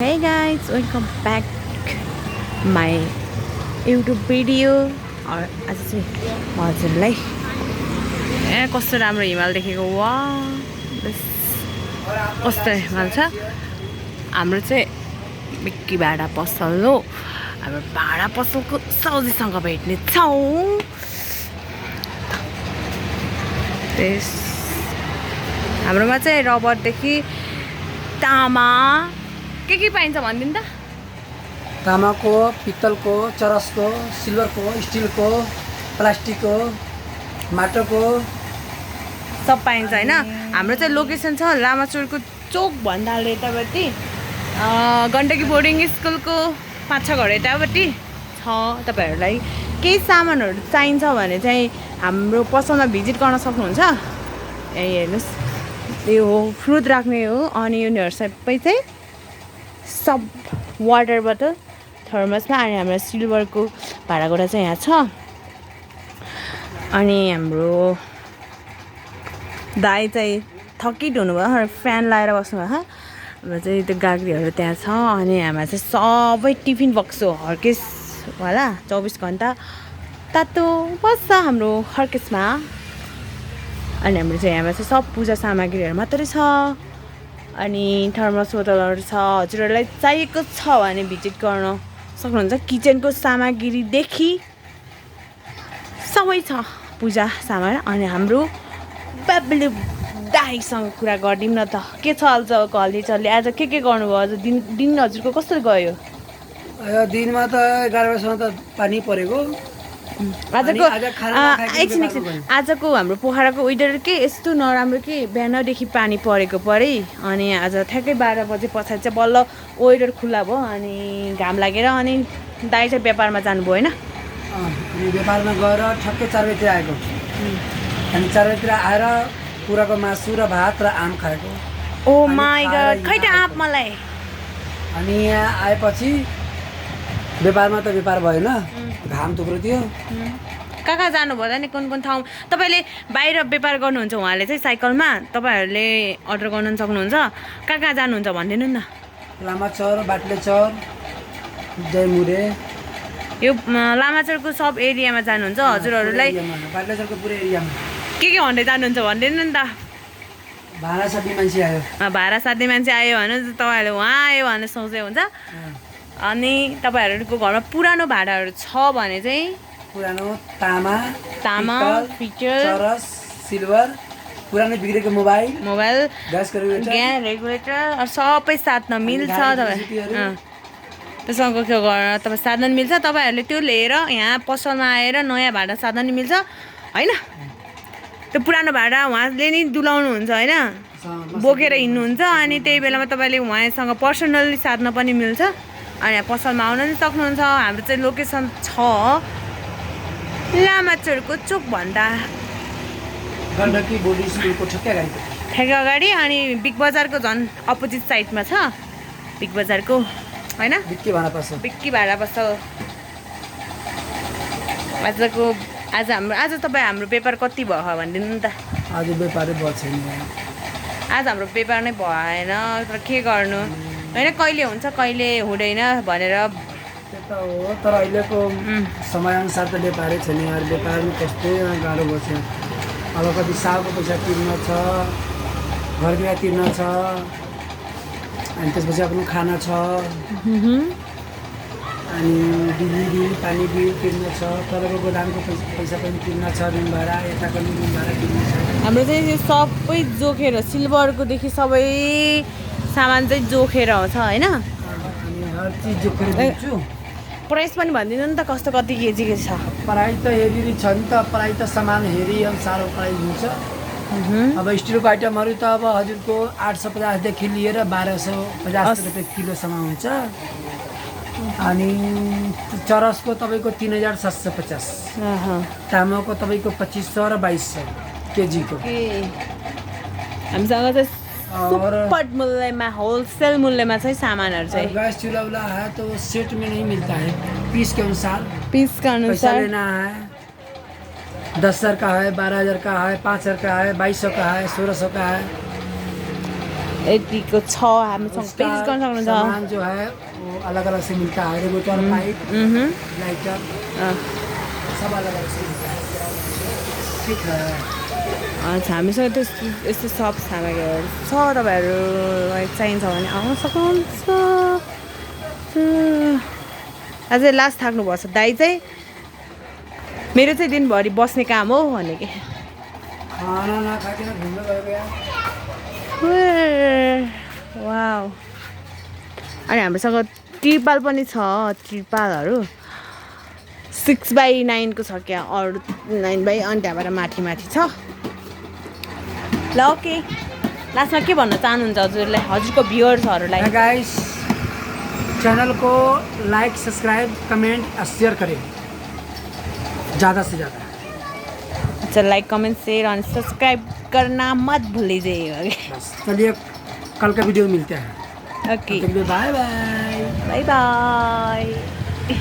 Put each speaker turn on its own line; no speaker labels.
Hey guys, welcome back my YouTube video. आज चाहिँ म हजुरलाई कस्तो राम्रो हिमाल देखेको वा कस्तो हिमाल छ। हाम्रो चाहिँ बिक्की भाडा पसल हो। हाम्रो भाडा पसलको सौजीसँग भेट्ने छौँ। हाम्रोमा चाहिँ रबरदेखि तामा के पाइन्छ भनिदिनु त।
तामाको, पित्तलको, चरसको, सिल्भरको, स्टिलको, प्लास्टिकको, माटोको
सब पाइन्छ हैन। हाम्रो चाहिँ लोकेसन छ लामाचोरको चोक भन्दा यतापट्टि गण्डकी बोर्डिङ स्कुलको 5-6 घर यतापट्टि छ। तपाईहरुलाई केही सामानहरु चाहिन्छ भने चाहिँ हाम्रो पसलमा भिजिट गर्न सक्नुहुन्छ। यही हेर्नुस्, यो हो फ्रुट राख्ने हो। अनि उनीहरु सबै चाहिँ सब वाटर बोतल थर्मसमा। अनि हाम्रो सिल्भरको भाँडाकुँडा चाहिँ यहाँ छ। अनि हाम्रो दाइ चाहिँ थकित हुनुभयो, फ्यान लगाएर बस्नुभयो। हाम्रो चाहिँ त्यो गाग्रीहरू त्यहाँ छ। अनि हाम्रो चाहिँ सबै टिफिन बक्स हो हर्केसवाला। 24 घन्टा तातो बस्छ हाम्रो हर्केसमा। अनि हाम्रो चाहिँ यहाँ चाहिँ सब पूजा सामग्रीहरू मात्रै छ। अनि थर्मस बोतलहरू छ। हजुरहरूलाई चाहिएको छ भने भिजिट गर्न सक्नुहुन्छ। किचनको सामग्रीदेखि सबै छ पूजा सामान। अनि हाम्रो बाबुले दाइसँग कुरा गरिदिउँ न त, के छ हालचाल हल्दी आज के गर्नुभयो? आज दिन हजुरको कस्तो गयो?
दिनमा त 11 बजीसम्म त पानी परेको।
आजको आजको हाम्रो पोखराको वेदर के यस्तो नराम्रो कि बिहानदेखि पानी परेको परे। अनि आज ठ्याक्कै 12 बजे पछाडि चाहिँ बल्ल वेदर खुल्ला भयो। अनि घाम लागेर अनि दाइ चाहिँ व्यापारमा जानुभयो होइन।
अनि व्यापारमा गएर ठक्कै 4 बजीतिर आएको। अनि 4 बजीतिर आएर कुराको मासु र भात र आम खाएको।
ओ माई गॉड, खै त आँप मलाई।
अनि यहाँ आएपछि व्यापारमा त व्यापार भएन, घाम थुप्रो थियो।
कहाँ जानुभयो नि? कुन ठाउँ? तपाईँले बाहिर व्यापार गर्नुहुन्छ, उहाँले चाहिँ साइकलमा, तपाईँहरूले अर्डर गर्न सक्नुहुन्छ। कहाँ जानुहुन्छ भनिदिनु न।
लामाचौर, बाटलेचौर, जयमुरे,
यो लामाचौरको सब एरियामा जानुहुन्छ हजुरहरूलाई।
बाटलेचौरको पुरै एरियामा
के भन्दै जानुहुन्छ भनिदिनु नि त।
भाडा साथी मान्छे आयो,
भाडा साध्ने मान्छे आयो भने तपाईँहरूले उहाँ आयो भने सोच्दै हुन्छ। अनि तपाईँहरूको घरमा पुरानो भाँडाहरू छ भने चाहिँ
पुरानो तामा,
पितल,
चरस, सिल्भर, पुरानो बिग्रेको मोबाइल, ग्यास
रेगुलेटर सबै साथमा मिल्छ। त्योसँग के गर्न तपाईँ साधन मिल्छ। तपाईँहरूले त्यो लिएर यहाँ पसलमा आएर नयाँ भाँडा साधन मिल्छ होइन। त्यो पुरानो भाँडा उहाँले नि डुलाउनुहुन्छ होइन, बोकेर हिँड्नुहुन्छ। अनि त्यही बेलामा तपाईँले उहाँसँग पर्सनल्ली साध्न पनि मिल्छ। अनि पसलमा आउन पनि सक्नुहुन्छ। हाम्रो चाहिँ लोकेसन छ लामाचोरको चोक भन्दा
गण्डकी बोर्डिङ स्कुलको ठ्याक्कै
अगाडि। अनि बिग बजारको झन् अपोजिट साइडमा छ बिग बजारको होइन, बिक्की भाडा पसल। आज तपाईँ हाम्रो व्यापार कति भयो भनिदिनु नि त।
आज व्यापारै भयो छैन।
आज हाम्रो व्यापार नै भएन, तर के गर्नु होइन, कहिले हुन्छ कहिले हुँदैन भनेर
त्यो त हो। तर अहिलेको समयअनुसार त व्यापारै छैन यार। व्यापार पनि कस्तो गाह्रो बस्यो। अब कति सालको पैसा तिर्न छ, घर बिहा तिर्न छ, अनि त्यसपछि आफ्नो खाना छ, अनि बिजुली बिल, पानी बिल तिर्न छ, तलको गोदामको पैसा पनि तिर्न छ, रुम भाडा, यताको रुम भाडा तिर्न छ।
हाम्रो चाहिँ यो सबै जोखेर सिल्भरकोदेखि सबै सामान चाहिँ जोखेर आउँछ होइन।
अनि हर चिज जोखेर दिन्छु।
प्राइस पनि भनिदिनु नि त, कस्तो कति केजीको छ?
प्राइस त हेरी छ नि त। प्राइस त सामान हेरी अनुसार प्राइस हुन्छ। अब स्टिलको आइटमहरू त अब हजुरको 850देखि लिएर 1250 रुपियाँ किलोसम्म हुन्छ। अनि चरसको तपाईँको 3750, तामाको तपाईँको 2500 र 2200 केजीको। हामीसँग चाहिँ सुपर मूल्यमा,
होलसेल मूल्यमा चाहिँ सामानहरू चाहिँ।
गैस चूल्हा वाला है तो सेट में नहीं मिलता है, पीस के अनुसार
पैसा
लेना है। 10,000 का है, 12,000 का है, 5,000 का है, 2200 का है, 1600 का है।
यतिको छ हामीसँग पेज गर्न सक्नुहुन्छ
सामान जो है वो अलग अलग से मिलता है रेगुलेटर पाइप लाइटर सब अलग अलग से मिलता है ठीक है
अच्छा हामीसँग त्यस्तो यस्तो सब सामग्रीहरू छ तपाईँहरूलाई चाहिन्छ भने आउन सक्नुहुन्छ अझै लास्ट थाक्नुपर्छ दाइ चाहिँ मेरो चाहिँ दिनभरि बस्ने काम हो भने कि
खाना नखाएर घुम्न गएको यार
वाउ अनि हामीसँग त्रिपाल पनि छ त्रिपालहरू 6x9 को छ क्या अरू 9x अनि त्यहाँबाट माथि माथि छ ल ओके लास्टमा के भन्न चाहनुहुन्छ हजुरले हजुरको भ्युअर्सहरूलाई
गाइस चैनल को लाइक सब्सक्राइब कमेंट और शेयर करें ज़्यादा से ज़्यादा
अच्छा लाइक कमेंट शेयर और सब्सक्राइब करना मत भूलिएगा
बस चलिए कल का वीडियो में मिलते हैं
okay
bye bye
bye bye